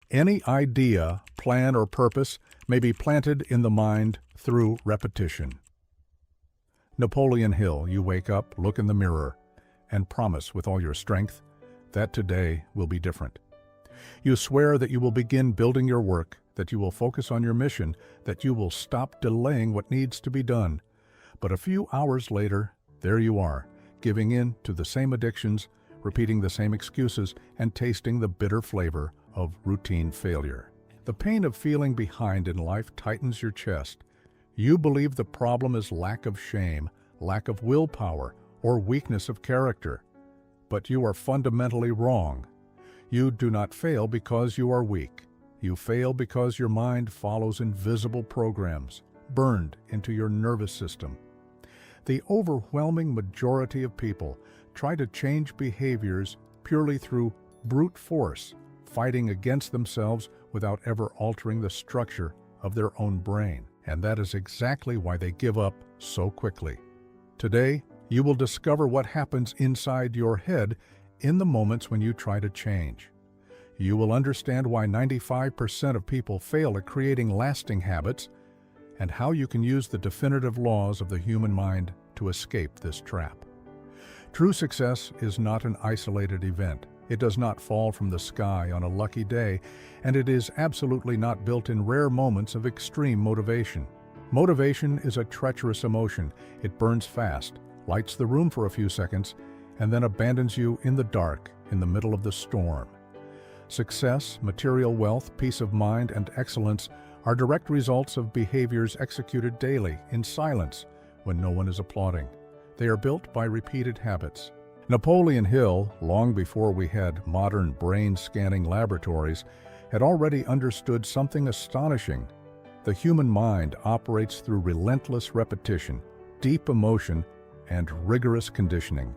Any idea, plan, or purpose may be planted in the mind through repetition. Napoleon Hill, you wake up, look in the mirror, and promise with all your strength that today will be different. You swear that you will begin building your work, that you will focus on your mission, that you will stop delaying what needs to be done. But a few hours later, there you are, giving in to the same addictions, repeating the same excuses, and tasting the bitter flavor of routine failure. The pain of feeling behind in life tightens your chest. You believe the problem is lack of shame, lack of willpower, or weakness of character. But you are fundamentally wrong. You do not fail because you are weak. You fail because your mind follows invisible programs, burned into your nervous system. The overwhelming majority of people try to change behaviors purely through brute force, fighting against themselves without ever altering the structure of their own brain. And that is exactly why they give up so quickly. Today, you will discover what happens inside your head in the moments when you try to change. You will understand why 95% of people fail at creating lasting habits and how you can use the definitive laws of the human mind to escape this trap. True success is not an isolated event. It does not fall from the sky on a lucky day, and it is absolutely not built in rare moments of extreme motivation. Motivation is a treacherous emotion. It burns fast, lights the room for a few seconds, and then abandons you in the dark in the middle of the storm. Success, material wealth, peace of mind, and excellence are direct results of behaviors executed daily in silence when no one is applauding. They are built by repeated habits. Napoleon Hill, long before we had modern brain-scanning laboratories, had already understood something astonishing. The human mind operates through relentless repetition, deep emotion, and rigorous conditioning.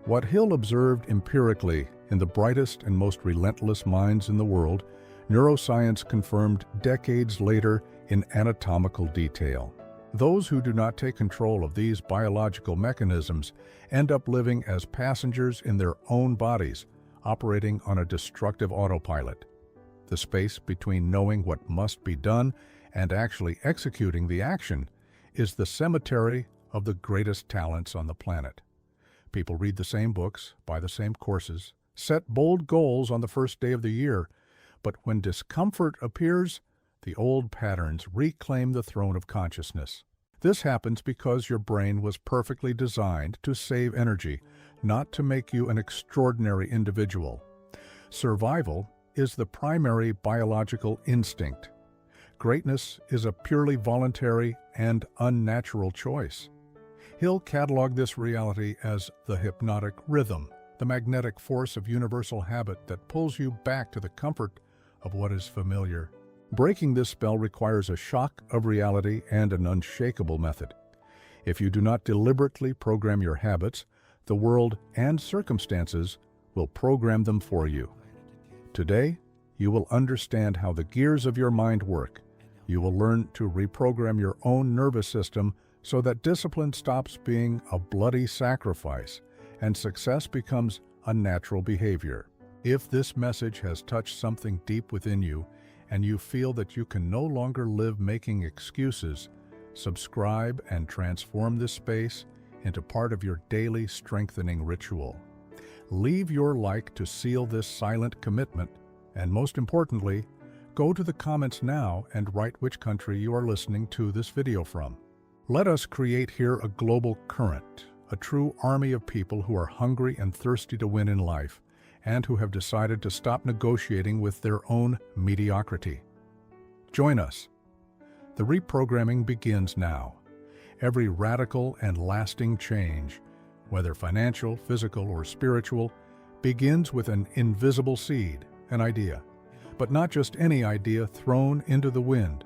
What Hill observed empirically in the brightest and most relentless minds in the world, neuroscience confirmed decades later in anatomical detail. Those who do not take control of these biological mechanisms end up living as passengers in their own bodies, operating on a destructive autopilot. The space between knowing what must be done and actually executing the action is the cemetery of the greatest talents on the planet. People read the same books, buy the same courses, set bold goals on the first day of the year, but when discomfort appears, the old patterns reclaim the throne of consciousness. This happens because your brain was perfectly designed to save energy, not to make you an extraordinary individual. Survival is the primary biological instinct. Greatness is a purely voluntary and unnatural choice. Hill cataloged this reality as the hypnotic rhythm, the magnetic force of universal habit that pulls you back to the comfort of what is familiar. Breaking this spell requires a shock of reality and an unshakable method. If you do not deliberately program your habits, the world and circumstances will program them for you. Today, you will understand how the gears of your mind work. You will learn to reprogram your own nervous system so that discipline stops being a bloody sacrifice and success becomes a natural behavior. If this message has touched something deep within you, and you feel that you can no longer live making excuses, subscribe and transform this space into part of your daily strengthening ritual. Leave your like to seal this silent commitment, and most importantly, go to the comments now and write which country you are listening to this video from. Let us create here a global current, a true army of people who are hungry and thirsty to win in life, and who have decided to stop negotiating with their own mediocrity. Join us. The reprogramming begins now. Every radical and lasting change, whether financial, physical, or spiritual, begins with an invisible seed, an idea. But not just any idea thrown into the wind.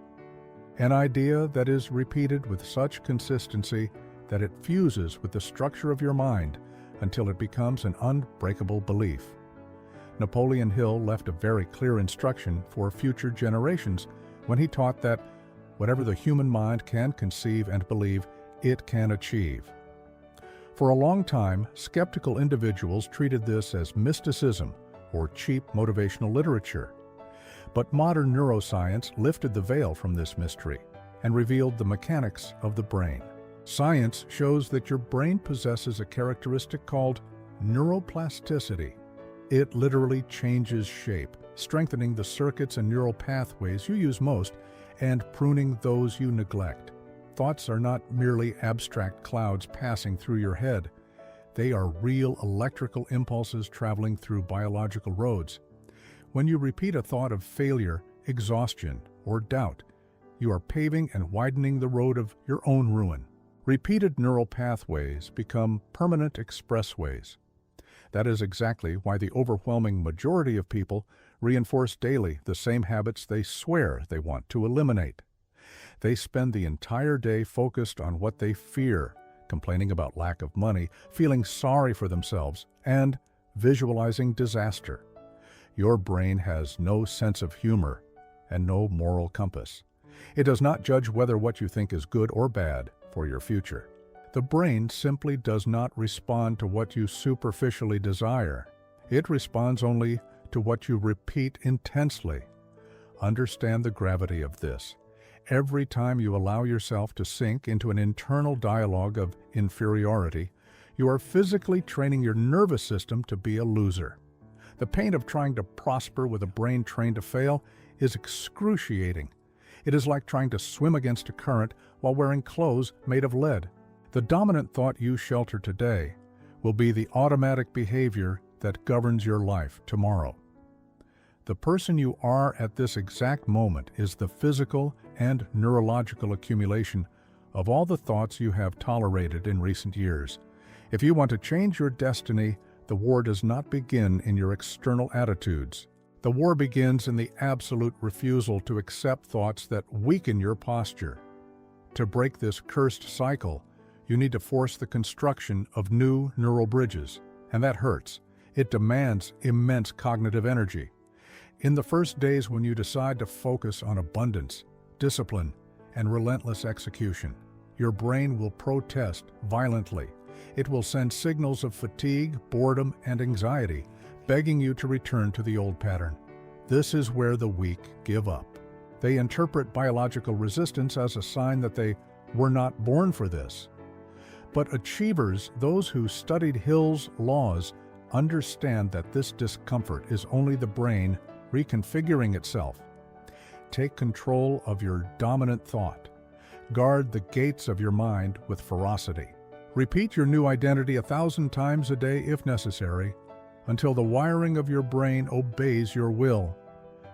An idea that is repeated with such consistency that it fuses with the structure of your mind until it becomes an unbreakable belief. Napoleon Hill left a very clear instruction for future generations when he taught that whatever the human mind can conceive and believe, it can achieve. For a long time, skeptical individuals treated this as mysticism or cheap motivational literature. But modern neuroscience lifted the veil from this mystery and revealed the mechanics of the brain. Science shows that your brain possesses a characteristic called neuroplasticity. It literally changes shape, strengthening the circuits and neural pathways you use most and pruning those you neglect. Thoughts are not merely abstract clouds passing through your head. They are real electrical impulses traveling through biological roads. When you repeat a thought of failure, exhaustion, or doubt, you are paving and widening the road of your own ruin. Repeated neural pathways become permanent expressways. That is exactly why the overwhelming majority of people reinforce daily the same habits they swear they want to eliminate. They spend the entire day focused on what they fear, complaining about lack of money, feeling sorry for themselves, and visualizing disaster. Your brain has no sense of humor and no moral compass. It does not judge whether what you think is good or bad for your future. The brain simply does not respond to what you superficially desire. It responds only to what you repeat intensely. Understand the gravity of this. Every time you allow yourself to sink into an internal dialogue of inferiority, you are physically training your nervous system to be a loser. The pain of trying to prosper with a brain trained to fail is excruciating. It is like trying to swim against a current while wearing clothes made of lead. The dominant thought you shelter today will be the automatic behavior that governs your life tomorrow. The person you are at this exact moment is the physical and neurological accumulation of all the thoughts you have tolerated in recent years. If you want to change your destiny, the war does not begin in your external attitudes. The war begins in the absolute refusal to accept thoughts that weaken your posture. To break this cursed cycle, you need to force the construction of new neural bridges, and that hurts. It demands immense cognitive energy. In the first days when you decide to focus on abundance, discipline, and relentless execution, your brain will protest violently. It will send signals of fatigue, boredom, and anxiety, begging you to return to the old pattern. This is where the weak give up. They interpret biological resistance as a sign that they were not born for this. But achievers, those who studied Hill's laws, understand that this discomfort is only the brain reconfiguring itself. Take control of your dominant thought. Guard the gates of your mind with ferocity. Repeat your new identity 1,000 times a day if necessary, until the wiring of your brain obeys your will.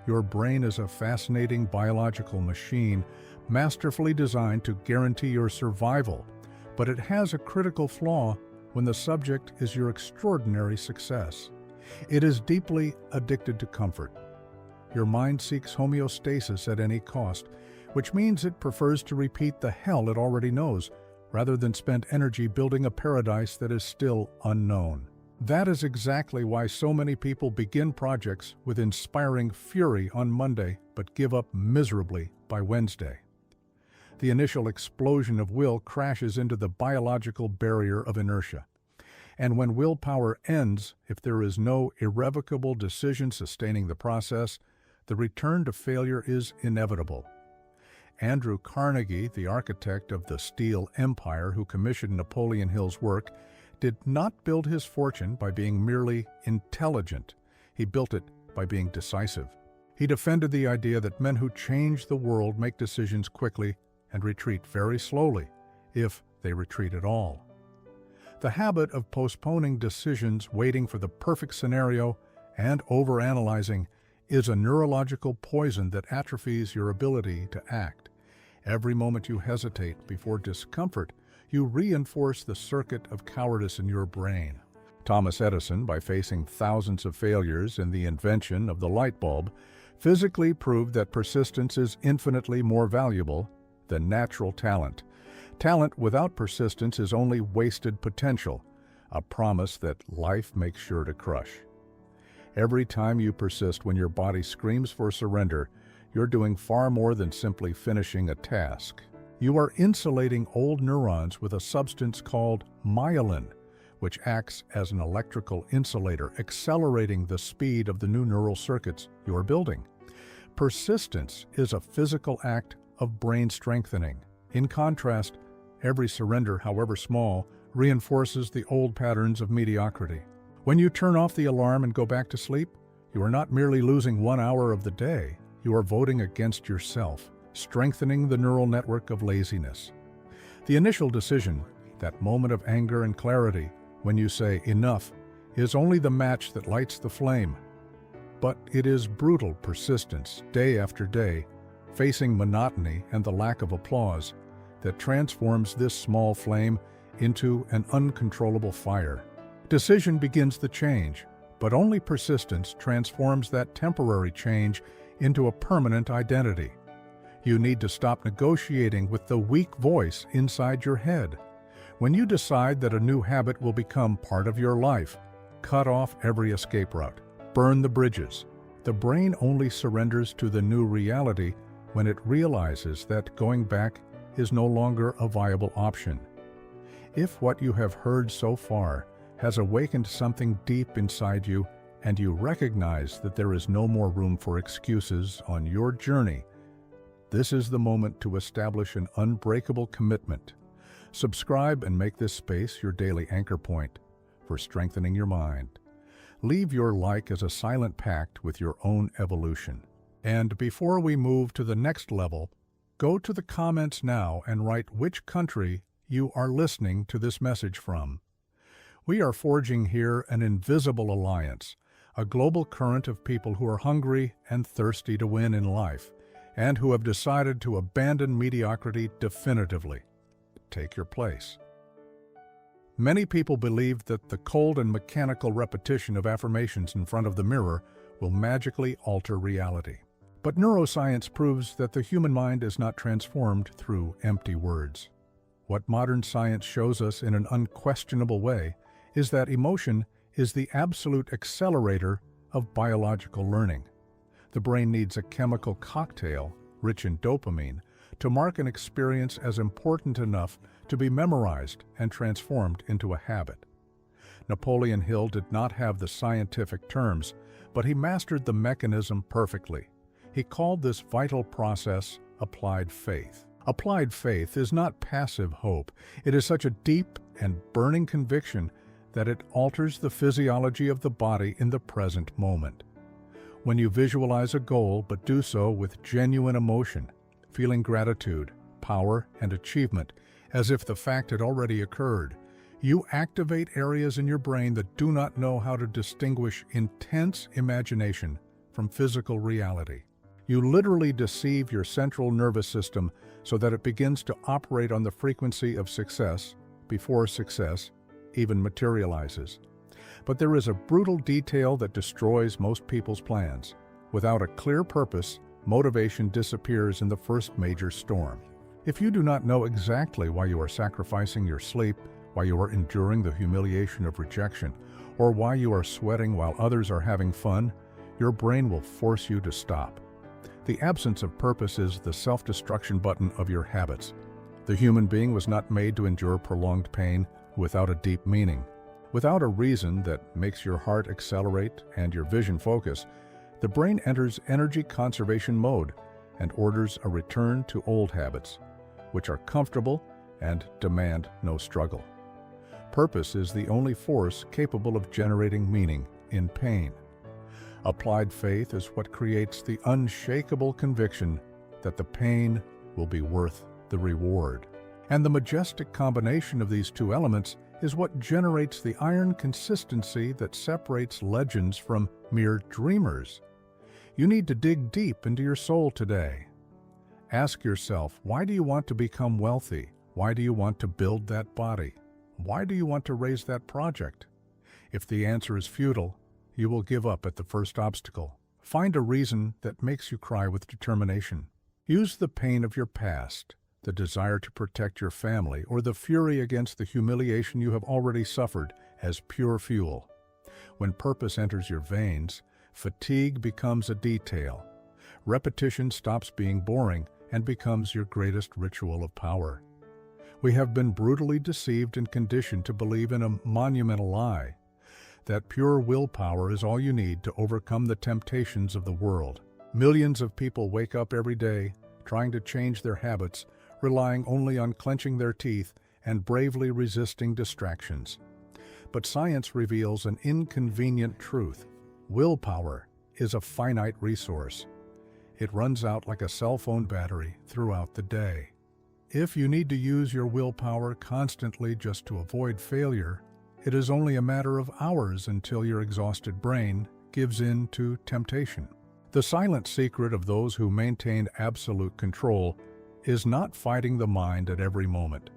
Your brain is a fascinating biological machine, masterfully designed to guarantee your survival, but it has a critical flaw when the subject is your extraordinary success. It is deeply addicted to comfort. Your mind seeks homeostasis at any cost, which means it prefers to repeat the hell it already knows, rather than spend energy building a paradise that is still unknown. That is exactly why so many people begin projects with inspiring fury on Monday, but give up miserably by Wednesday. The initial explosion of will crashes into the biological barrier of inertia. And when willpower ends, if there is no irrevocable decision sustaining the process, the return to failure is inevitable. Andrew Carnegie, the architect of the Steel Empire who commissioned Napoleon Hill's work, did not build his fortune by being merely intelligent. He built it by being decisive. He defended the idea that men who change the world make decisions quickly and retreat very slowly, if they retreat at all. The habit of postponing decisions, waiting for the perfect scenario, and overanalyzing is a neurological poison that atrophies your ability to act. Every moment you hesitate before discomfort, you reinforce the circuit of cowardice in your brain. Thomas Edison, by facing thousands of failures in the invention of the light bulb, physically proved that persistence is infinitely more valuable than natural talent. Talent without persistence is only wasted potential, a promise that life makes sure to crush. Every time you persist when your body screams for surrender, you're doing far more than simply finishing a task. You are insulating old neurons with a substance called myelin, which acts as an electrical insulator, accelerating the speed of the new neural circuits you are building. Persistence is a physical act of brain strengthening. In contrast, every surrender, however small, reinforces the old patterns of mediocrity. When you turn off the alarm and go back to sleep, you are not merely losing 1 hour of the day, you are voting against yourself, strengthening the neural network of laziness. The initial decision, that moment of anger and clarity, when you say enough, is only the match that lights the flame. But it is brutal persistence, day after day, facing monotony and the lack of applause, that transforms this small flame into an uncontrollable fire. Decision begins the change, but only persistence transforms that temporary change into a permanent identity. You need to stop negotiating with the weak voice inside your head. When you decide that a new habit will become part of your life, cut off every escape route. Burn the bridges. The brain only surrenders to the new reality when it realizes that going back is no longer a viable option. If what you have heard so far has awakened something deep inside you and you recognize that there is no more room for excuses on your journey, this is the moment to establish an unbreakable commitment. Subscribe and make this space your daily anchor point for strengthening your mind. Leave your like as a silent pact with your own evolution. And before we move to the next level, go to the comments now and write which country you are listening to this message from. We are forging here an invisible alliance, a global current of people who are hungry and thirsty to win in life, and who have decided to abandon mediocrity definitively. Take your place. Many people believe that the cold and mechanical repetition of affirmations in front of the mirror will magically alter reality. But neuroscience proves that the human mind is not transformed through empty words. What modern science shows us in an unquestionable way is that emotion is the absolute accelerator of biological learning. The brain needs a chemical cocktail, rich in dopamine, to mark an experience as important enough to be memorized and transformed into a habit. Napoleon Hill did not have the scientific terms, but he mastered the mechanism perfectly. He called this vital process applied faith. Applied faith is not passive hope. It is such a deep and burning conviction that it alters the physiology of the body in the present moment. When you visualize a goal but do so with genuine emotion, feeling gratitude, power, and achievement, as if the fact had already occurred, you activate areas in your brain that do not know how to distinguish intense imagination from physical reality. You literally deceive your central nervous system so that it begins to operate on the frequency of success before success even materializes. But there is a brutal detail that destroys most people's plans. Without a clear purpose, motivation disappears in the first major storm. If you do not know exactly why you are sacrificing your sleep, why you are enduring the humiliation of rejection, or why you are sweating while others are having fun, your brain will force you to stop. The absence of purpose is the self-destruction button of your habits. The human being was not made to endure prolonged pain without a deep meaning. Without a reason that makes your heart accelerate and your vision focus, the brain enters energy conservation mode and orders a return to old habits, which are comfortable and demand no struggle. Purpose is the only force capable of generating meaning in pain. Applied faith is what creates the unshakable conviction that the pain will be worth the reward. And the majestic combination of these two elements is what generates the iron consistency that separates legends from mere dreamers. You need to dig deep into your soul today. Ask yourself, why do you want to become wealthy? Why do you want to build that body? Why do you want to raise that project? If the answer is futile, you will give up at the first obstacle. Find a reason that makes you cry with determination. Use the pain of your past, the desire to protect your family, or the fury against the humiliation you have already suffered as pure fuel. When purpose enters your veins, fatigue becomes a detail. Repetition stops being boring and becomes your greatest ritual of power. We have been brutally deceived and conditioned to believe in a monumental lie, that pure willpower is all you need to overcome the temptations of the world. Millions of people wake up every day trying to change their habits, relying only on clenching their teeth and bravely resisting distractions. But science reveals an inconvenient truth. Willpower is a finite resource. It runs out like a cell phone battery throughout the day. If you need to use your willpower constantly just to avoid failure, it is only a matter of hours until your exhausted brain gives in to temptation. The silent secret of those who maintain absolute control is not fighting the mind at every moment.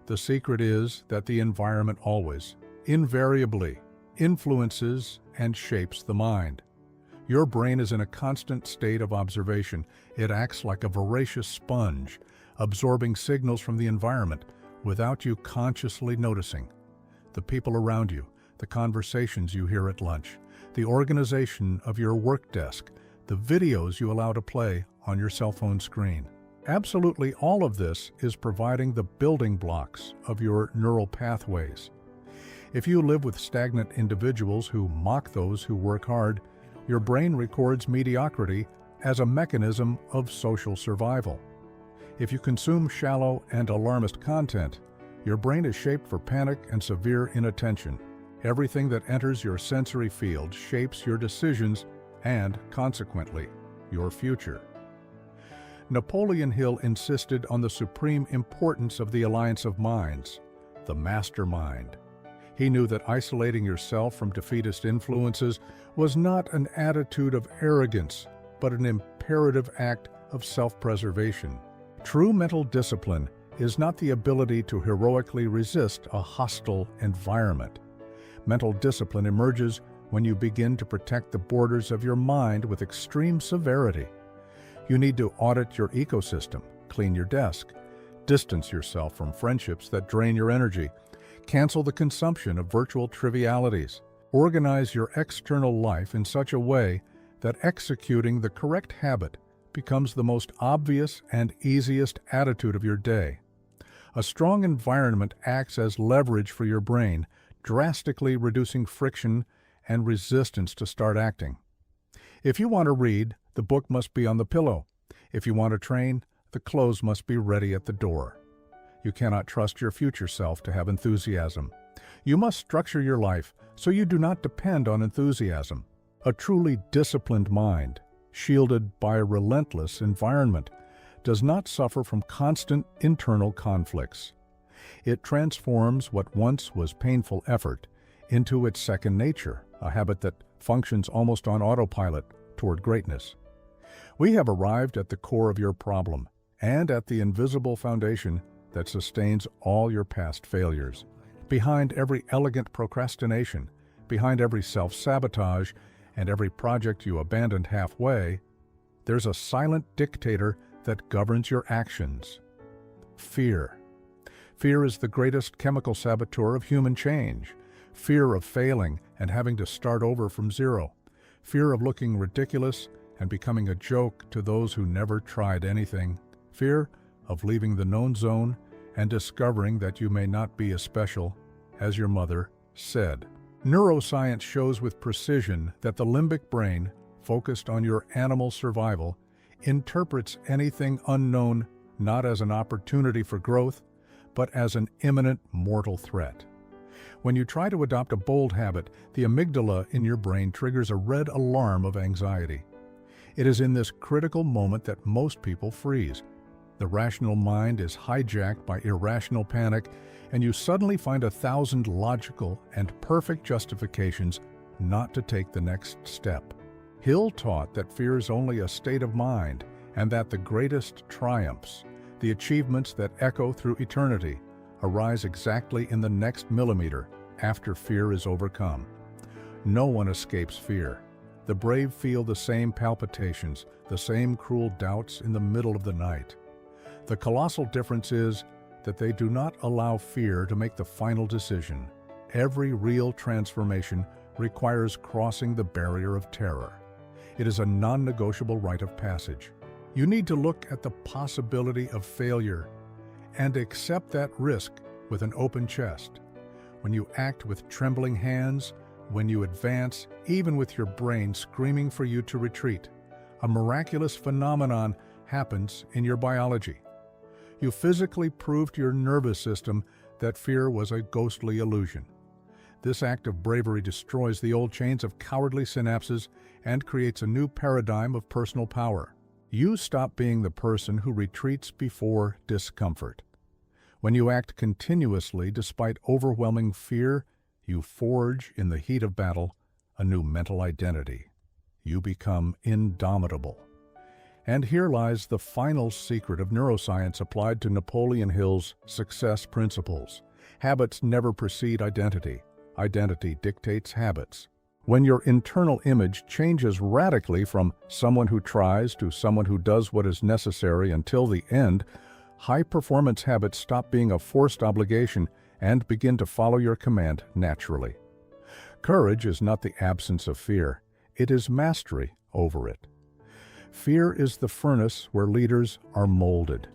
The secret is that the environment always, invariably, influences and shapes the mind. Your brain is in a constant state of observation. It acts like a voracious sponge, absorbing signals from the environment without you consciously noticing. The people around you, the conversations you hear at lunch, the organization of your work desk, the videos you allow to play on your cell phone screen. Absolutely all of this is providing the building blocks of your neural pathways. If you live with stagnant individuals who mock those who work hard, your brain records mediocrity as a mechanism of social survival. If you consume shallow and alarmist content, your brain is shaped for panic and severe inattention. Everything that enters your sensory field shapes your decisions and, consequently, your future. Napoleon Hill insisted on the supreme importance of the alliance of minds, the mastermind. He knew that isolating yourself from defeatist influences was not an attitude of arrogance, but an imperative act of self-preservation. True mental discipline is not the ability to heroically resist a hostile environment. Mental discipline emerges when you begin to protect the borders of your mind with extreme severity. You need to audit your ecosystem, clean your desk, distance yourself from friendships that drain your energy, cancel the consumption of virtual trivialities, organize your external life in such a way that executing the correct habit becomes the most obvious and easiest attitude of your day. A strong environment acts as leverage for your brain, drastically reducing friction and resistance to start acting. If you want to read, the book must be on the pillow. If you want to train, the clothes must be ready at the door. You cannot trust your future self to have enthusiasm. You must structure your life so you do not depend on enthusiasm. A truly disciplined mind, shielded by a relentless environment, does not suffer from constant internal conflicts. It transforms what once was painful effort into its second nature, a habit that functions almost on autopilot toward greatness. We have arrived at the core of your problem and at the invisible foundation that sustains all your past failures. Behind every elegant procrastination, behind every self-sabotage, and every project you abandoned halfway, there's a silent dictator that governs your actions. Fear. Fear is the greatest chemical saboteur of human change. Fear of failing and having to start over from zero. Fear of looking ridiculous and becoming a joke to those who never tried anything. Fear of leaving the known zone and discovering that you may not be as special as your mother said. Neuroscience shows with precision that the limbic brain, focused on your animal survival, interprets anything unknown not as an opportunity for growth, but as an imminent mortal threat. When you try to adopt a bold habit, the amygdala in your brain triggers a red alarm of anxiety. It is in this critical moment that most people freeze. The rational mind is hijacked by irrational panic, and you suddenly find 1,000 logical and perfect justifications not to take the next step. Hill taught that fear is only a state of mind, and that the greatest triumphs, the achievements that echo through eternity, arise exactly in the next millimeter after fear is overcome. No one escapes fear. The brave feel the same palpitations, the same cruel doubts in the middle of the night. The colossal difference is that they do not allow fear to make the final decision. Every real transformation requires crossing the barrier of terror. It is a non-negotiable rite of passage. You need to look at the possibility of failure and accept that risk with an open chest. When you act with trembling hands, when you advance, even with your brain screaming for you to retreat, a miraculous phenomenon happens in your biology. You physically proved to your nervous system that fear was a ghostly illusion. This act of bravery destroys the old chains of cowardly synapses and creates a new paradigm of personal power. You stop being the person who retreats before discomfort. When you act continuously despite overwhelming fear, you forge, in the heat of battle, a new mental identity. You become indomitable. And here lies the final secret of neuroscience applied to Napoleon Hill's success principles. Habits never precede identity. Identity dictates habits. When your internal image changes radically from someone who tries to someone who does what is necessary until the end, high-performance habits stop being a forced obligation and begin to follow your command naturally. Courage is not the absence of fear. It is mastery over it. Fear is the furnace where leaders are molded.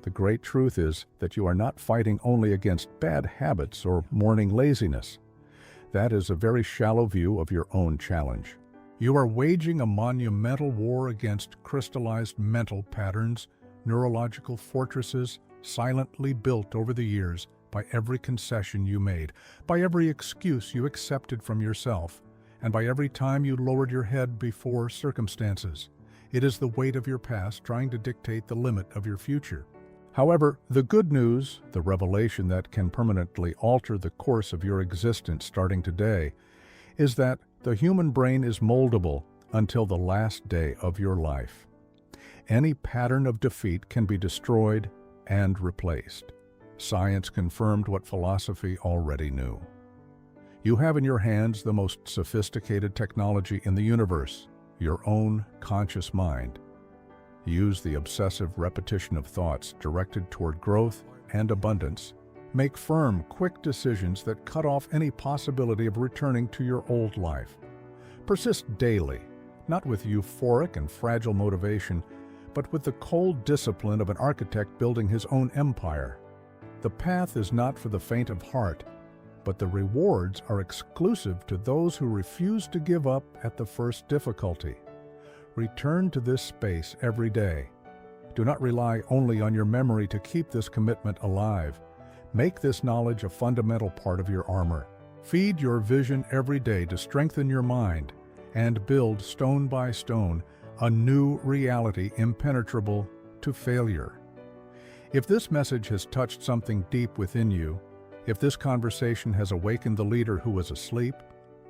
The great truth is that you are not fighting only against bad habits or morning laziness. That is a very shallow view of your own challenge. You are waging a monumental war against crystallized mental patterns, neurological fortresses silently built over the years by every concession you made, by every excuse you accepted from yourself, and by every time you lowered your head before circumstances. It is the weight of your past trying to dictate the limit of your future. However, the good news, the revelation that can permanently alter the course of your existence starting today, is that the human brain is moldable until the last day of your life. Any pattern of defeat can be destroyed and replaced. Science confirmed what philosophy already knew. You have in your hands the most sophisticated technology in the universe, your own conscious mind. Use the obsessive repetition of thoughts directed toward growth and abundance. Make firm, quick decisions that cut off any possibility of returning to your old life. Persist daily, not with euphoric and fragile motivation, but with the cold discipline of an architect building his own empire. The path is not for the faint of heart, but the rewards are exclusive to those who refuse to give up at the first difficulty. Return to this space every day. Do not rely only on your memory to keep this commitment alive. Make this knowledge a fundamental part of your armor. Feed your vision every day to strengthen your mind and build stone by stone a new reality impenetrable to failure. If this message has touched something deep within you, if this conversation has awakened the leader who was asleep,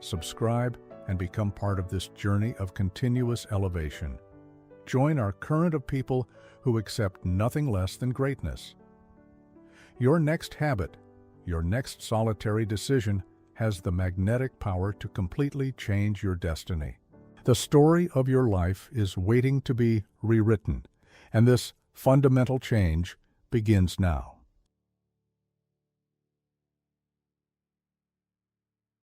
subscribe and become part of this journey of continuous elevation. Join our current of people who accept nothing less than greatness. Your next habit, your next solitary decision, has the magnetic power to completely change your destiny. The story of your life is waiting to be rewritten, and this fundamental change begins now.